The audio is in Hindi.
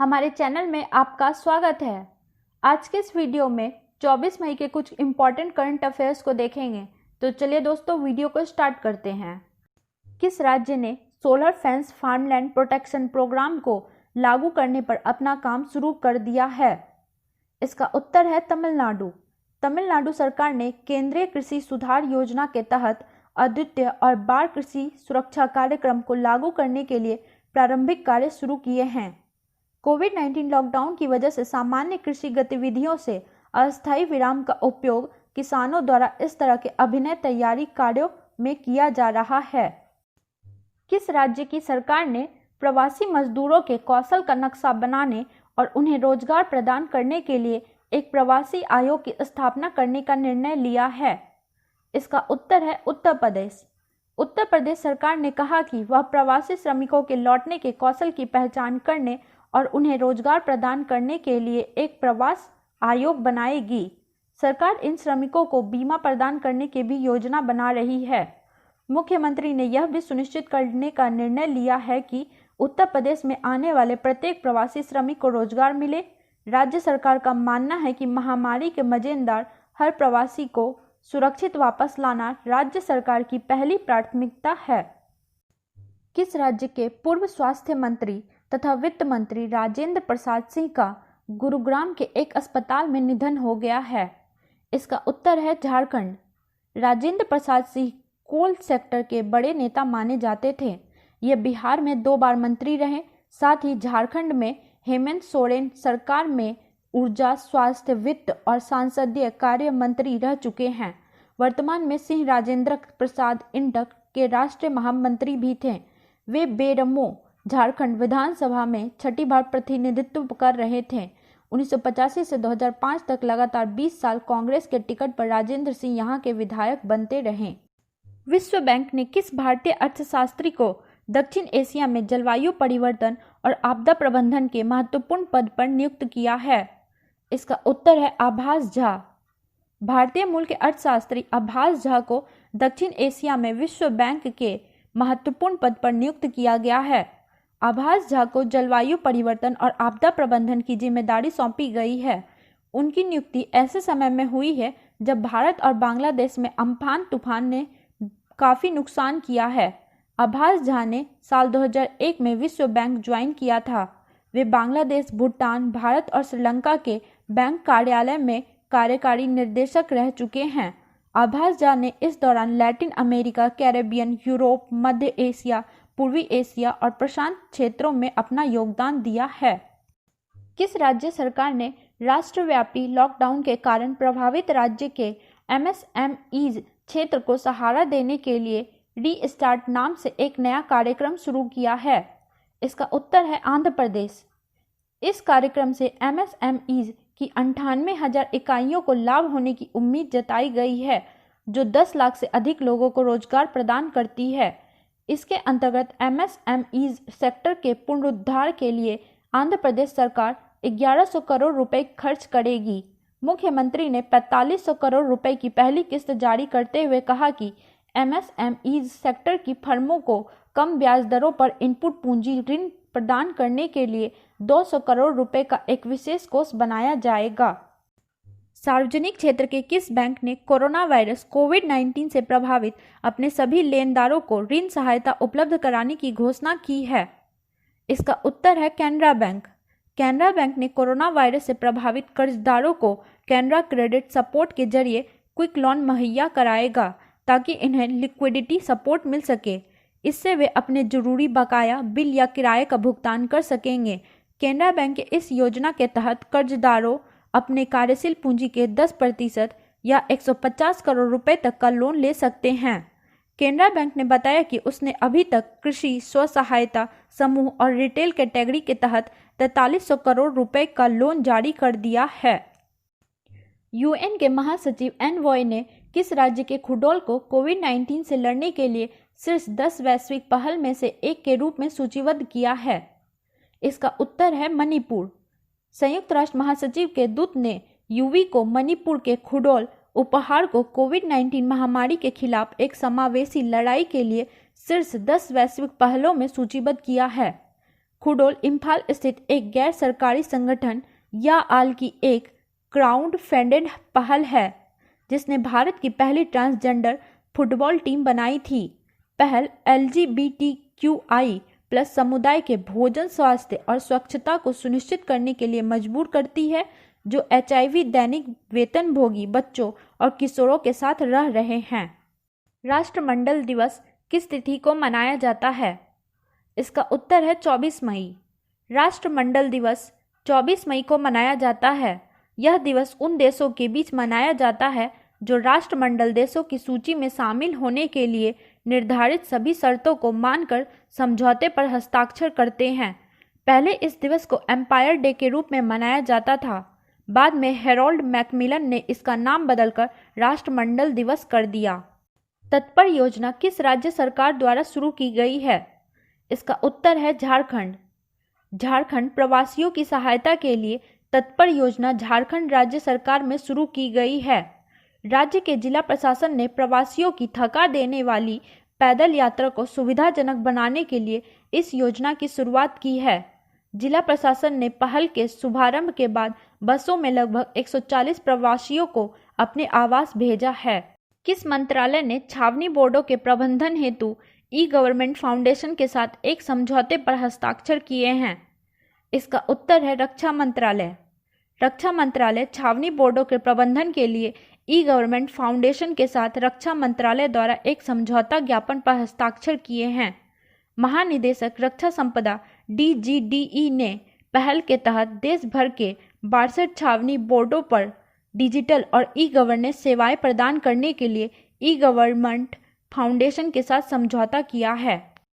हमारे चैनल में आपका स्वागत है। आज के इस वीडियो में 24 मई के कुछ इम्पॉर्टेंट करंट अफेयर्स को देखेंगे। तो चलिए दोस्तों वीडियो को स्टार्ट करते हैं। किस राज्य ने solar fence farmland protection programme को लागू करने पर अपना काम शुरू कर दिया है? इसका उत्तर है तमिलनाडु। तमिलनाडु सरकार ने केंद्रीय कृषि सुधार योजना के तहत अद्वितीय और बाढ़ कृषि सुरक्षा कार्यक्रम को लागू करने के लिए प्रारंभिक कार्य शुरू किए हैं। कोविड-19 लॉकडाउन की वजह से सामान्य कृषि गतिविधियों से अस्थायी विराम का उपयोग किसानों द्वारा इस तरह के अभिनव तैयारी कार्यों में किया जा रहा है। किस राज्य की सरकार ने प्रवासी मजदूरों के कौशल का नक्शा बनाने और उन्हें रोजगार प्रदान करने के लिए एक प्रवासी आयोग की स्थापना करने का निर्णय लिया है? इसका उत्तर है उत्तर प्रदेश। उत्तर प्रदेश सरकार ने कहा कि वह प्रवासी श्रमिकों के लौटने के कौशल की पहचान करने और उन्हें रोजगार प्रदान करने के लिए एक प्रवास आयोग बनाएगी। सरकार इन श्रमिकों को बीमा प्रदान करने की भी योजना बना रही है। मुख्यमंत्री ने यह भी सुनिश्चित करने का निर्णय लिया है कि उत्तर प्रदेश में आने वाले प्रत्येक प्रवासी श्रमिक को रोजगार मिले। राज्य सरकार का मानना है कि महामारी के मद्देनजर हर प्रवासी को सुरक्षित वापस लाना राज्य सरकार की पहली प्राथमिकता है। किस राज्य के पूर्व स्वास्थ्य मंत्री तथा वित्त मंत्री राजेंद्र प्रसाद सिंह का गुरुग्राम के एक अस्पताल में निधन हो गया है? इसका उत्तर है झारखंड। राजेंद्र प्रसाद सिंह कोल सेक्टर के बड़े नेता माने जाते थे। ये बिहार में 2 बार मंत्री रहे, साथ ही झारखंड में हेमंत सोरेन सरकार में ऊर्जा, स्वास्थ्य, वित्त और संसदीय कार्य मंत्री रह चुके हैं। वर्तमान में सिंह राजेंद्र प्रसाद इंडक के राष्ट्रीय महामंत्री भी थे। वे बेरमो झारखंड विधानसभा में 6ठी बार प्रतिनिधित्व कर रहे थे। 1985 से 2005 तक लगातार 20 साल कांग्रेस के टिकट पर राजेंद्र सिंह यहां के विधायक बनते रहे। विश्व बैंक ने किस भारतीय अर्थशास्त्री को दक्षिण एशिया में जलवायु परिवर्तन और आपदा प्रबंधन के महत्वपूर्ण पद पर नियुक्त किया है? इसका उत्तर है आभास झा। भारतीय मूल के अर्थशास्त्री आभास झा को दक्षिण एशिया में विश्व बैंक के महत्वपूर्ण पद पर नियुक्त किया गया है। आभास झा को जलवायु परिवर्तन और आपदा प्रबंधन की जिम्मेदारी सौंपी गई है। उनकी नियुक्ति ऐसे समय में हुई है जब भारत और बांग्लादेश में अम्फान तूफान ने काफ़ी नुकसान किया है। आभास झा ने साल 2001 में विश्व बैंक ज्वाइन किया था। वे बांग्लादेश, भूटान, भारत और श्रीलंका के बैंक कार्यालय में कार्यकारी निर्देशक रह चुके हैं। आभास झा ने इस दौरान लैटिन अमेरिका, कैरेबियन, यूरोप, मध्य एशिया, पूर्वी एशिया और प्रशांत क्षेत्रों में अपना योगदान दिया है। किस राज्य सरकार ने राष्ट्रव्यापी लॉकडाउन के कारण प्रभावित राज्य के MSMEs क्षेत्र को सहारा देने के लिए रीस्टार्ट नाम से एक नया कार्यक्रम शुरू किया है? इसका उत्तर है आंध्र प्रदेश। इस कार्यक्रम से MSMEs की 98,000 इकाइयों को लाभ होने की उम्मीद जताई गई है, जो 10 लाख से अधिक लोगों को रोजगार प्रदान करती है। इसके अंतर्गत MSMEs सेक्टर के पुनरुद्धार के लिए आंध्र प्रदेश सरकार 1100 करोड़ रुपए खर्च करेगी। मुख्यमंत्री ने 4500 करोड़ रुपए की पहली किस्त जारी करते हुए कहा कि MSMEs सेक्टर की फर्मों को कम ब्याज दरों पर इनपुट पूंजी ऋण प्रदान करने के लिए 200 करोड़ रुपए का एक विशेष कोष बनाया जाएगा। सार्वजनिक क्षेत्र के किस बैंक ने कोरोना वायरस कोविड-19 से प्रभावित अपने सभी लेनदारों को ऋण सहायता उपलब्ध कराने की घोषणा की है? इसका उत्तर है कैनरा बैंक। कैनरा बैंक ने कोरोना वायरस से प्रभावित कर्जदारों को कैनरा क्रेडिट सपोर्ट के जरिए क्विक लोन मुहैया कराएगा ताकि इन्हें लिक्विडिटी सपोर्ट मिल सके। इससे वे अपने जरूरी बकाया बिल या किराए का भुगतान कर सकेंगे। कैनरा बैंक के इस योजना के तहत कर्जदारों अपने कार्यशील पूंजी के 10% या 150 करोड़ रुपए तक का लोन ले सकते हैं। कैनरा बैंक ने बताया कि उसने अभी तक कृषि, स्व सहायता समूह और रिटेल कैटेगरी के तहत 4300 करोड़ रुपए का लोन जारी कर दिया है। UN के महासचिव एनवॉय ने किस राज्य के खुडोल को कोविड-19 से लड़ने के लिए शीर्ष 10 वैश्विक पहल में से एक के रूप में सूचीबद्ध किया है? इसका उत्तर है मणिपुर। संयुक्त राष्ट्र महासचिव के दूत ने यूवी को मणिपुर के खुडोल उपहार को कोविड-19 महामारी के खिलाफ एक समावेशी लड़ाई के लिए शीर्ष 10 वैश्विक पहलों में सूचीबद्ध किया है। खुडोल इम्फाल स्थित एक गैर सरकारी संगठन याआल की एक क्राउड फंडेड पहल है जिसने भारत की पहली ट्रांसजेंडर फुटबॉल टीम बनाई थी। पहल LGBTQI+ समुदाय के भोजन, स्वास्थ्य और स्वच्छता को सुनिश्चित करने के लिए मजबूर करती है जो HIV दैनिक वेतनभोगी बच्चों और किशोरों के साथ रह रहे हैं। राष्ट्रमंडल दिवस किस तिथि को मनाया जाता है? इसका उत्तर है 24 मई। राष्ट्रमंडल दिवस 24 मई को मनाया जाता है। यह दिवस उन देशों के बीच मनाया जाता है जो राष्ट्रमंडल देशों की सूची में शामिल होने के लिए निर्धारित सभी शर्तों को मानकर समझौते पर हस्ताक्षर करते हैं। पहले इस दिवस को एम्पायर डे के रूप में मनाया जाता था। बाद में हेरोल्ड मैकमिलन ने इसका नाम बदलकर राष्ट्रमंडल दिवस कर दिया। तत्पर योजना किस राज्य सरकार द्वारा शुरू की गई है? इसका उत्तर है झारखंड। झारखंड प्रवासियों की सहायता के लिए तत्पर योजना झारखंड राज्य सरकार में शुरू की गई है। राज्य के जिला प्रशासन ने प्रवासियों की थका देने वाली पैदल यात्रा को सुविधाजनक बनाने के लिए इस योजना की शुरुआत की है। जिला प्रशासन ने पहल के शुभारंभ के बाद बसों में लगभग 140 प्रवासियों को अपने आवास भेजा है। किस मंत्रालय ने छावनी बोर्डों के प्रबंधन हेतु ई-गवर्नमेंट फाउंडेशन के साथ एक समझौते पर हस्ताक्षर किए हैं? इसका उत्तर है रक्षा मंत्रालय। रक्षा मंत्रालय छावनी बोर्डों के प्रबंधन के लिए ई-गवर्नमेंट फाउंडेशन के साथ रक्षा मंत्रालय द्वारा एक समझौता ज्ञापन पर हस्ताक्षर किए हैं। महानिदेशक रक्षा संपदा DGDE ने पहल के तहत देश भर के 62 छावनी बोर्डों पर डिजिटल और ई-गवर्नेंस सेवाएं प्रदान करने के लिए ई-गवर्नमेंट फाउंडेशन के साथ समझौता किया है।